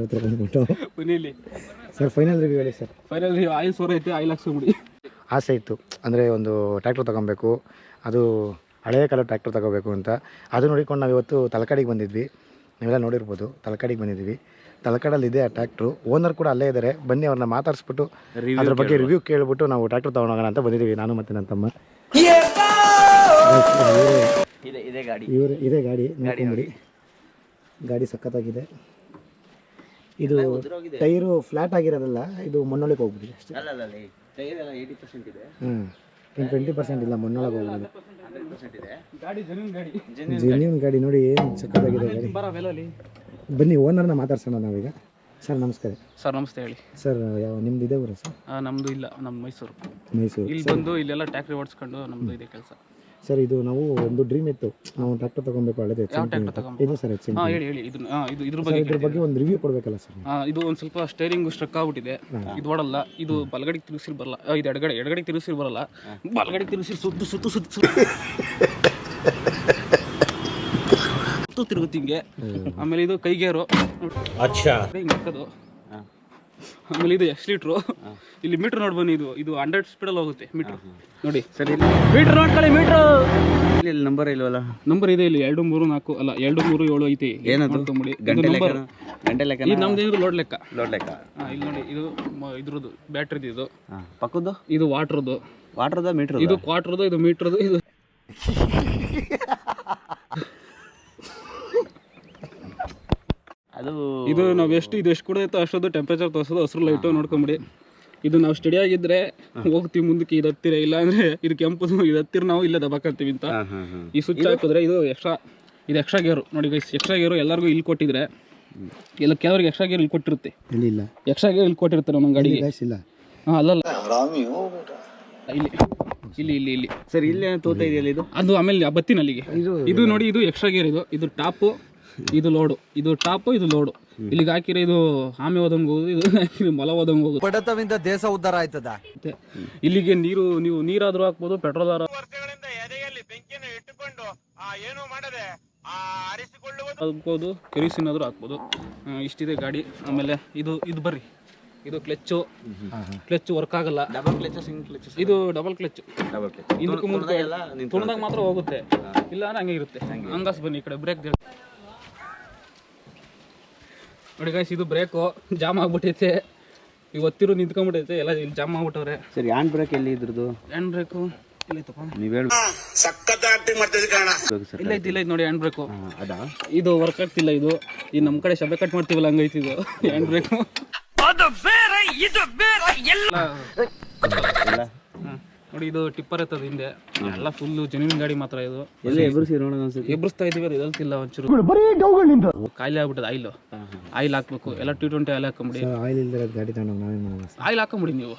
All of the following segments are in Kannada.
ಹತ್ರ ಬಂದ್ಬಿಟ್ಟು ಮನೇಲಿ ಸರ್ ಫೈನಲ್ ರಿವ್ಯೂ ಹೇಳಿ ಸರ್. ಫೈನಲ್ ಆಯಿಲ್ ಸೋರ್ ಐತೆ, ಆಯಿಲ್ ಹಾಕ್ಸ್ಕೊಂಬಿಡಿ. ಆಸೆ ಇತ್ತು ಅಂದರೆ ಒಂದು ಟ್ರ್ಯಾಕ್ಟರ್ ತೊಗೊಬೇಕು, ಅದು ಹಳೆಯ ಕಾಲ ಟ್ರ್ಯಾಕ್ಟರ್ ತೊಗೋಬೇಕು ಅಂತ. ಅದು ನೋಡಿಕೊಂಡು ನಾವು ಇವತ್ತು ತಲಕಾಡಿಗೆ ಬಂದಿದ್ವಿ. ನೀವೆಲ್ಲ ನೋಡಿರ್ಬೋದು, ತಲಕಾಡಿಗೆ ಬಂದಿದ್ವಿ. ತಲಕಾಡಲ್ಲಿ ಇದೆ ಆ ಟ್ರ್ಯಾಕ್ಟ್ರು, ಓನರ್ ಕೂಡ ಅಲ್ಲೇ ಇದ್ದಾರೆ. ಬನ್ನಿ ಅವ್ರನ್ನ ಮಾತಾಡಿಸ್ಬಿಟ್ಟು ಅದ್ರ ಬಗ್ಗೆ ರಿವ್ಯೂ ಕೇಳಿಬಿಟ್ಟು ನಾವು ಟ್ರ್ಯಾಕ್ಟರ್ ತೊಗೊಂಡೋಗೋಣ ಅಂತ ಬಂದಿದ್ದೀವಿ, ನಾನು ಮತ್ತು ನನ್ನ ತಮ್ಮ. ಇದೇ ಗಾಡಿ ನೋಡ್ಕೊಂಬಿಡಿ. ಗಾಡಿ ಸಖತ್ತಾಗಿದೆ. ಇದು ಟೈರು ಫ್ಲಾಟ್ ಆಗಿರೋದಲ್ಲ, ಇದು ಮಣ್ಣೊಳಗೆ ಹೋಗ್ಬಿಟ್ಟಿದೆ ಅಷ್ಟೇ. ಇನ್ನು 20% ಇಲ್ಲ, ಮಣ್ಣೊಳಗೆ ಹೋಗ್ಬಿಟ್ಟಿದೆ. ಜೆನ್ಯೂನ್ ಗಾಡಿ ನೋಡಿ, ಏನು ಸಖತ್ತಾಗಿದೆ ಗಾಡಿ. ಬನ್ನಿ ಓನರ್ನ ಮಾತಾಡ್ಸೋಣ ನಾವೀಗ. ಸರ್ ನಮಸ್ಕಾರ. ಸರ್ ನಮಸ್ತೆ, ಹೇಳಿ ಸರ್. ಯಾವ ನಿಮ್ದು ಇದೆ ಊರು ಸರ್? ನಮ್ಮದು ಇಲ್ಲ, ನಮ್ಮ ಮೈಸೂರು. ಇಲ್ಲಿ ಬಂದು ಇಲ್ಲೆಲ್ಲ ಟ್ಯಾಕ್ಟ್ರಿ ಓಡಿಸ್ಕೊಂಡು ನಮ್ಮದು ಇದೆ ಕೆಲಸ. ಸರ್ ಇದು ನಾವು ಒಂದು ಡ್ರೀಮ್ ಇತ್ತು, ನಾವು ಟ್ರ್ಯಾಕ್ಟರ್ ತೊಗೊಬೇಕು ಹಳೆದು. ಇದು ಸರ್ ಹೇಳಿ ಇದ್ರ ಬಗ್ಗೆ ಒಂದು ರಿವ್ಯೂ ಕೊಡಬೇಕಲ್ಲ ಸರ್? ಇದು ಒಂದು ಸ್ವಲ್ಪ ಸ್ಟೇರಿಂಗ್ ಸ್ಟ್ರಕ್ ಆಗ್ಬಿಟ್ಟಿದೆ, ಇದು ಓಡಲ್ಲ. ಇದು ಬಲಗಡೆಗೆ ತಿರುಗಿಸಿ ಬರಲ್ಲ, ಇದು ಎಡಗಡೆಗೆ ತಿರುಗಿಸಿ ಬರಲ್ಲ, ಬಲಗಡೆಗೆ ತಿರುಗಿಸಿ ಸುತ್ತು ತಿರುಗುತ್ತೆ ಹಿಂಗೆ. ಆಮೇಲೆ ಇದು ಕೈಗೇರು ಹಿಂಗೆ ಹಾಕೋದು. ಆಮೇಲೆ ಇದು ಎಕ್ಸ್ಲೀಟ್ರು. ಇಲ್ಲಿ ಮೀಟ್ರ್ ನೋಡಿ ಬನ್ನಿ, ಇದು 100 ಸ್ಪೀಡಲ್ಲಿ ಹೋಗುತ್ತೆ ಮೀಟ್ರ್ ನೋಡಿ. ಸರಿ, ಮೀಟ್ರ್ ನೋಡ್ಕೊಳ್ಳಿ. ಮೀಟ್ರ್ ಇಲ್ಲಿ ನಂಬರ್ ಇಲ್ವಲ್ಲ? ನಂಬರ್ ಇದೆ ಇಲ್ಲಿ 234 ಅಲ್ಲ 237 ಐತಿ. ಏನಂತಂಬಿಡಿ ಗಂಟೆ ಲೆಕ್ಕ. ಇದು ನಮ್ದೇನಿದ್ರು ಲೋಡ್ ಲೆಕ್ಕ. ಇಲ್ಲಿ ನೋಡಿ, ಇದು ಇದ್ರದ್ದು ಬ್ಯಾಟ್ರಿದು. ಇದು ಪಕ್ಕದ್ದು ಇದು ವಾಟ್ರದ್ದು ಮೀಟ್ರ್. ಇದು ಕ್ವಾಟ್ರದ್ದು, ಇದು ಮೀಟ್ರದ್ದು. ಇದು ನಾವು ಎಷ್ಟು ಕೊಡುತ್ತೋ ಅಷ್ಟೊಂದು ಟೆಂಪ್ರೇಚರ್ ತೋರಿಸೋದು. ಹಸಿರು ಲೈಟು ನೋಡ್ಕೊಂಬಿಡಿ. ಇದು ನಾವು ಸ್ಟಡಿ ಆಗಿದ್ರೆ ಹೋಗ್ತೀವಿ ಮುಂದಕ್ಕೆ, ಇದು ಹತ್ತಿರ. ಇಲ್ಲ ಅಂದ್ರೆ ಇದು ಕೆಂಪು, ಇದು ಹತ್ತಿರ ನಾವು ಇಲ್ಲೇ ದಬಾಕಂತೀವಿ ಅಂತ. ಈ ಸ್ವಿಚ್ ಹಾಕಿದ್ರೆ ಇದು ಎಕ್ಸ್ಟ್ರಾ ಗೇರು ನೋಡಿ ಗೈಸ್. ಎಕ್ಸ್ಟ್ರಾ ಗೇರು ಎಲ್ಲರಿಗೂ ಇಲ್ಲಿ ಕೊಟ್ಟಿದ್ರೆ, ಎಲ್ಲ ಕೆಲವರಿಗೆ ಎಕ್ಸ್ಟ್ರಾ ಗೇರ್ ಇಲ್ಲಿ ಕೊಟ್ಟಿರುತ್ತೆ. ಎಕ್ಸ್ಟ್ರಾ ಗೇರ್ ಇಲ್ಲಿ ಕೊಟ್ಟಿರ್ತಾರೆ ನಮ್ಮ ಗಾಡಿಗೆ. ಅಲ್ಲಲ್ಲ, ಇಲ್ಲಿ ಸರ್, ಇಲ್ಲೇ ತೋತ ಇದೆಯಲ್ಲ ಇದು. ಅದು ಆಮೇಲೆ ಬತ್ತಿನಲ್ಲಿಗೆ ಇದು ನೋಡಿ, ಇದು ಎಕ್ಸ್ಟ್ರಾ ಗೇರ್. ಇದು ಟಾಪು, ಇದು ಲೋಡು. ಇದು ಟಾಪು, ಇದು ಲೋಡು. ಇಲ್ಲಿಗೆ ಹಾಕಿದ್ರೆ ಇದು ಆಮೆ ಓದಂಗೆ ಹೋಗುದು, ಇದು ಹಾಕಿದ್ರೆ ಮೊಲ ಓದಂಗೆ ಹೋಗುದು. ಬಡತವಿಂದ ದೇಶ ಉದ್ಧಾರ ಆಯ್ತದ. ಇಲ್ಲಿಗೆ ನೀವು ನೀರಾದ್ರೂ ಹಾಕ್ಬೋದು, ಪೆಟ್ರೋಲ್ ಹಾಕ್ಬೋದು, ಕೆರೋಸಿನ್ ಆದ್ರೂ ಹಾಕ್ಬೋದು. ಇಷ್ಟಿದೆ ಗಾಡಿ. ಆಮೇಲೆ ಇದು ಬರ್ರಿ, ಇದು ಕ್ಲಚ್ ವರ್ಕ್ ಆಗಲ್ಲ. ಇದು ಡಬಲ್ ಕ್ಲಚ್. ಇದಕ್ಕೆ ಮುಂದೆ ತುಳಿದಾಗ ಮಾತ್ರ ಹೋಗುತ್ತೆ, ಇಲ್ಲ ಅಂದ್ರೆ ಹಂಗೆ ಇರುತ್ತೆ. ಹಂಗಾಸ್ ಬನ್ನಿ ಈ ಕಡೆ. ಬ್ರೇಕ್ ನೋಡಿ ಗೈಸ್, ಇದು ಬ್ರೇಕು ಜಾಮ್ ಆಗ್ಬಿಟ್ಟೈತೆ. ಈಗ ಒತ್ತಿರು ನಿಂತ್ಕೊಂಡ್ಬಿಟ್ಟೈತೆ, ಎಲ್ಲ ಇಲ್ಲಿ ಜಾಮ್ ಆಗ್ಬಿಟ್ಟವ್ರೆ. ಸರಿ, ಹ್ಯಾಂಡ್ ಬ್ರೇಕ್ ಎಲ್ಲಿ ಇದ್ರದ್ದು? ಹ್ಯಾಂಡ್ ಬ್ರೇಕು ಇಲ್ಲ ನೋಡಿ. ಹ್ಯಾಂಡ್ ಬ್ರೇಕು ಇದು ವರ್ಕ್ ಆಗ್ತಿಲ್ಲ. ಇದು ನಮ್ಮ ಕಡೆ ಶಬೆ ಕಟ್ ಮಾಡ್ತೀವಲ್ಲ, ಹಂಗೈತಿ ಇದು ಹ್ಯಾಂಡ್ ಬ್ರೇಕು. ನೋಡಿ, ಇದು ಟಿಪ್ಪರ್ ಎತ್ತದ ಹಿಂದೆ ಎಲ್ಲ ಫುಲ್ ಜೆನ್ಯೂನ್ ಗಾಡಿ ಮಾತ್ರ. ಇದು ಎಬ್ರಿಸ್ತಾ ಇದೀವಿ, ಅದು ಎಲ್ತಿಲ್ಲ ಒಂಚೂರು. ಖಾಲಿ ಆಗ್ಬಿಟ್ಟದ. ಆಯಿಲ್ ಹಾಕ್ಬೇಕು, ಎಲ್ಲ T20 ಆಯಿಲ್ ಹಾಕೊಂಬಿಡಿ. ಆಯಿಲ್ ಹಾಕೊಂಬಿಡಿ ನೀವು.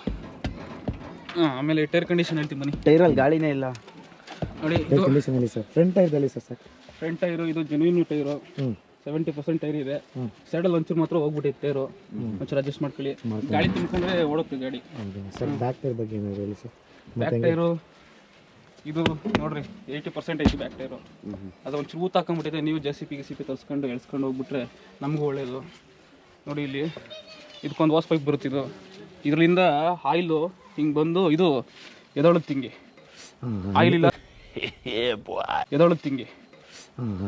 ಆಮೇಲೆ ಟೈರ್ ಕಂಡೀಷನ್ ಹೇಳ್ತೀನಿ ಬನ್ನಿ. ಟೈರಲ್ಲಿ ಗಾಳಿನೇ ಇಲ್ಲ ನೋಡಿ. ಫ್ರಂಟ್ ಟೈರು ಇದು ಜೆನ್ಯೂನ್ ಟೈರು, 70% ಟೈರ್ ಇದೆ. ಸೈಡಲ್ಲಿ ಒಂಚೂರು ಮಾತ್ರ ಹೋಗ್ಬಿಟ್ಟೈತೆ ಟೈರು, ಒಂಚೂರು ಅಡ್ಜಸ್ಟ್ ಮಾಡ್ಕೊಳ್ಳಿ. ಗಾಳಿ ತುಂಬಿಕೊಂಡ್ರೆ ಓಡುತ್ತೆ ಗಾಡಿ. ಬ್ಯಾಕ್ ಟೈರು ಇದು ನೋಡ್ರಿ 80% ಐತಿ ಬ್ಯಾಕ್ ಟೈರು. ಅದು ಒಂಚೂರು ಊತ ಹಾಕೊಂಡ್ಬಿಟ್ಟಿದೆ. ನೀವು JCP ತರಿಸ್ಕೊಂಡು ಎಳ್ಸ್ಕೊಂಡು ಹೋಗ್ಬಿಟ್ರೆ ನಮಗೂ ಒಳ್ಳೇದು. ನೋಡಿ, ಇಲ್ಲಿ ಇದಕ್ಕೊಂದು ವಾಸ್ ಪೈಪ್ ಬರುತ್ತೆ. ಇದರಿಂದ ಆಯಿಲು ಹಿಂಗೆ ಬಂದು ಇದು ಎದೊಳುತ್ತೆ ಹಿಂಗೆ. ಆಯಿಲ್ ಇಲ್ಲ, ಎದೊಳುತ್ತೆ ಹಿಂಗೆ.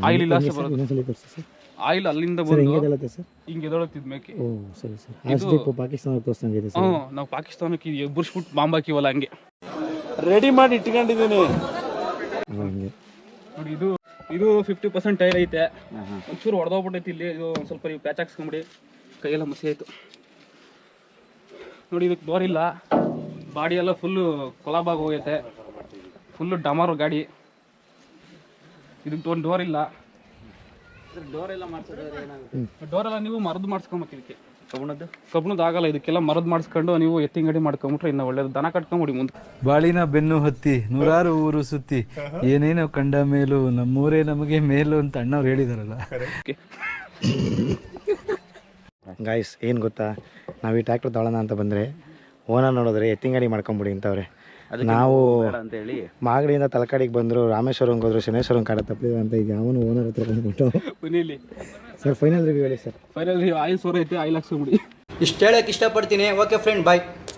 ಆಯಿಲ್ ಇಲ್ಲ, ಆಯಿಲ್ ಅಲ್ಲಿಂದ ಬಂದು ಹಿಂಗೆ ಎದೊಳುತ್ತಿದ್ ಮೇಕೆ. ನಾವು ಪಾಕಿಸ್ತಾನಕ್ಕೆ ಎಬ್ಬರಿಸ್ಬಿಟ್ಟು ಬಾಂಬ್ ಹಾಕಿವಲ್ಲ, ಹಂಗೆ ರೆಡಿ ಮಾಡಿ ಇಟ್ಕೊಂಡಿದ್ದೀನಿ ನೋಡಿ. ಇದು 50% ಟೈರ್ ಐತೆ. ಒಂಚೂರು ಹೊಡೆದೋಗ್ಬಿಟ್ಟೈತಿ ಇಲ್ಲಿ. ಇದು ಒಂದು ಸ್ವಲ್ಪ ನೀವು ಪ್ಯಾಚ್ ಹಾಕ್ಸ್ಕೊಂಬಿಡಿ, ಕೈಯೆಲ್ಲ ಮಸಿ ಆಯಿತು ನೋಡಿ. ಇದಕ್ಕೆ ಡೋರ್ ಇಲ್ಲ, ಬಾಡಿ ಎಲ್ಲ ಫುಲ್ಲು ಕೊಲಾಬಾಗಿ ಹೋಗೈತೆ, ಫುಲ್ಲು ಡಮಾರು ಗಾಡಿ. ಇದಕ್ಕೆ ಒಂದು ಡೋರ್ ಇಲ್ಲ. ಡೋರೆಲ್ಲ ನೀವು ಮರದ್ದು ಮಾಡಿಸ್ಕೊಂಬೇಕು. ಇದಕ್ಕೆ ಕಬ್ಬಣದ್ದು ಆಗಲ್ಲ. ಇದಕ್ಕೆಲ್ಲ ಮರದ್ದು ಮಾಡಿಸ್ಕೊಂಡು ನೀವು ಎತ್ತಿನ ಗಾಡಿ ಮಾಡ್ಕೊಂಬಿಟ್ರೆ ಇನ್ನೂ ಒಳ್ಳೇದು. ದನ ಕಟ್ಕೊಂಬಿಡಿ ಮುಂದೆ. ಬಾಳಿನ ಬೆನ್ನು ಹತ್ತಿ 100 ಊರು ಸುತ್ತಿ ಏನೇನೋ ಕಂಡ ಮೇಲೂ ನಮ್ಮೂರೇ ನಮಗೆ ಮೇಲು ಅಂತ ಅಣ್ಣವ್ರು ಹೇಳಿದಾರಲ್ಲ. ಗಾಯ್ಸ್, ಏನು ಗೊತ್ತಾ, ನಾವು ಈ ಟ್ರ್ಯಾಕ್ಟರ್ ತೊಗೊಳ್ಳೋಣ ಅಂತ ಬಂದರೆ ಓನರ್ ನೋಡಿದ್ರೆ ಎತ್ತಿನ ಗಾಡಿ ಮಾಡ್ಕೊಂಬಿಡಿ ಅಂತವ್ರೆ. ನಾವು ಅಂತ ಹೇಳಿ ಮಾಗಡಿಯಿಂದ ತಲಕಾಡಿಗೆ ಬಂದರು, ರಾಮೇಶ್ವರಂಗೆ ಹೋದ್ರು, ಶನೇಶ್ವರಂ ಕಾಡ ತಪ್ಪಲಿದೆ ಅಂತ ಈಗ ಅವನು ಓನರ್ ಹತ್ರ ಬಂದ್ಬಿಟ್ಟು ಮನೇಲಿ ಸರ್ ಫೈನಲ್ ರಿವ್ಯೂ ಹೇಳಿ ಸರ್. ಫೈನಲ್ ಆಯಿಲ್ ಸೋರ್ ಐತೆ, ಆಯಿಲ್ ಹಾಕ್ಸ್ಕೊಂಬಿಡಿ. ಇಷ್ಟು ಹೇಳಕ್ಕೆ ಇಷ್ಟಪಡ್ತೀನಿ. ಓಕೆ ಫ್ರೆಂಡ್, ಬಾಯ್.